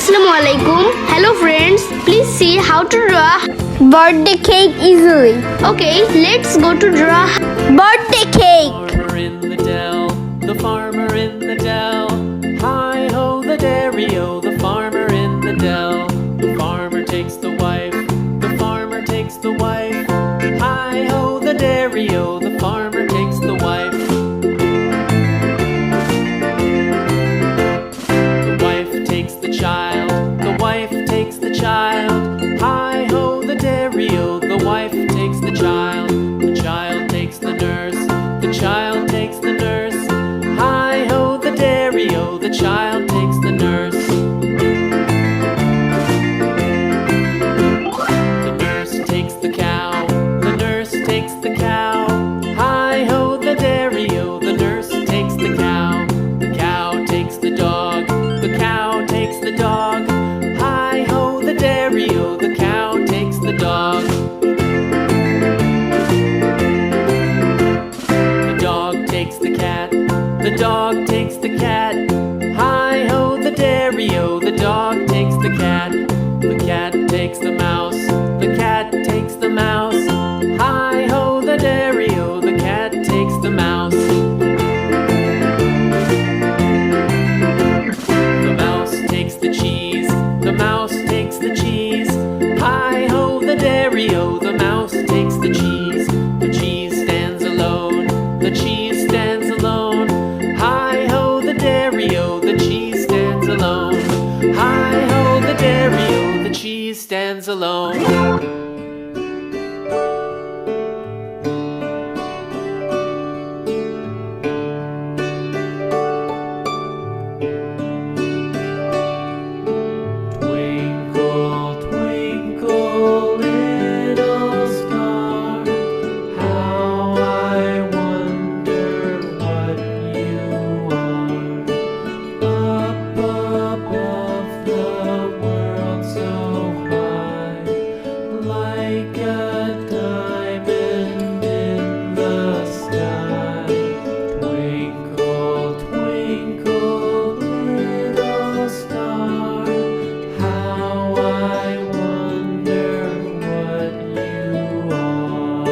Assalamualaikum. Hello friends. Please see how to draw birthday cake easily. Okay, let's go to draw Birthday cake. Farmer in the dell, the farmer in the dell. Hi ho the dairy-o, the farmer in the dell. The farmer takes the wife, the farmer takes the wife. Hi ho the dairy-o, the farmer takes the wife. The wife takes the child, the wife takes the child. Hi ho the dairy-o, the wife takes the child. The child takes the nurse, the child takes the nurse. Hi ho the dairy-o, the child takes the nurse. The nurse takes the cow, the nurse takes the cow. Hi ho the dairy-o, the nurse takes the cow. The cow takes the dog, the cow takes the dog. Hi ho the dairy-o, the cow takes the dog. The dog takes the cat, the dog takes the cat. Hi ho the dairy-o, the dog takes the cat. The cat takes the mouse, the cat takes the mouse. Hi ho the dairy-o, the cat takes the mouse. The mouse takes the cheese, the mouse takes the cheese. Hi ho the dairy-o, the mouse takes the cheese. The cheese stands alone, the cheese stands alone. Hi ho the dairy-o, the cheese stands alone. Hi ho the dairy-o, the cheese stands alone. Twinkle, twinkle, little star, how I wonder what you are. Up above the world so high, like a diamond in the sky. Twinkle, twinkle, little star, how I wonder what you are.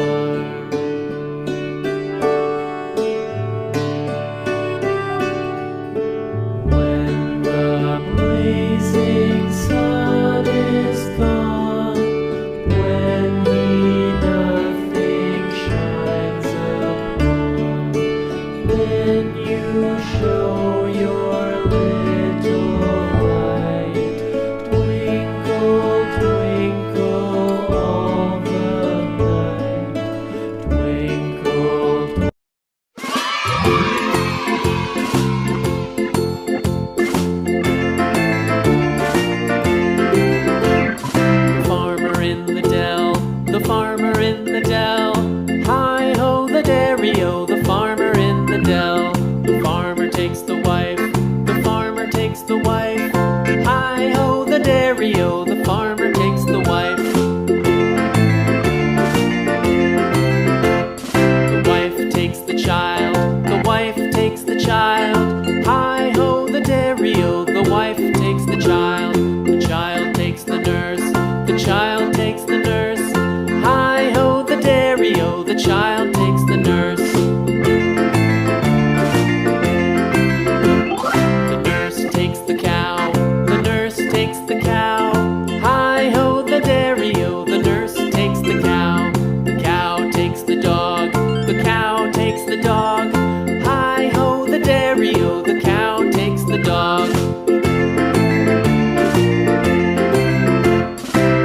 When the blazing sun is gone, when he nothing shines upon, then you show your little light. Twinkle, twinkle all the night. Twinkle, the farmer in the dell, the farmer in the dell. Hi ho the dairy-o, the farmer in the dell. The farmer takes the wife, the farmer takes the wife. Hi ho the dairy-o, the farmer takes the wife. The wife takes the child, the wife takes the child. Hi ho the dairy-o, the wife takes the child. The child takes the nurse, the child takes the nurse. Hi ho the dairy-o, the child takes the nurse. The nurse takes the cow, the nurse takes the cow. Hi ho the dairy-o, the nurse takes the cow. The cow takes the dog, the cow takes the dog. Hi ho the dairy-o, the cow takes the dog.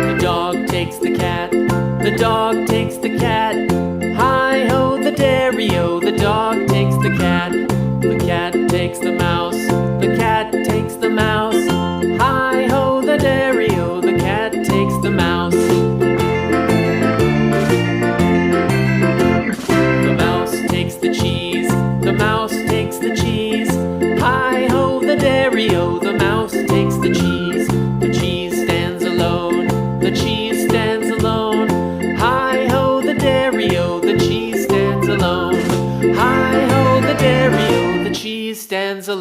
The dog takes the cat, the dog takes the cat. Hi ho the dairy-o, the dog takes the cat. The cat takes the mouse, the cat takes the mouse. Hi ho the dairy-o, the cat takes the mouse. The mouse takes the cheese, the mouse takes the cheese. Hi ho the dairy-o, the mouse takes the cheese. The cheese stands alone, the cheese stands alone. Hi ho the dairy-o, the cheese stands alone. Hi ho the dairy-o, the cheese stands alone.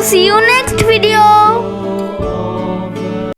See you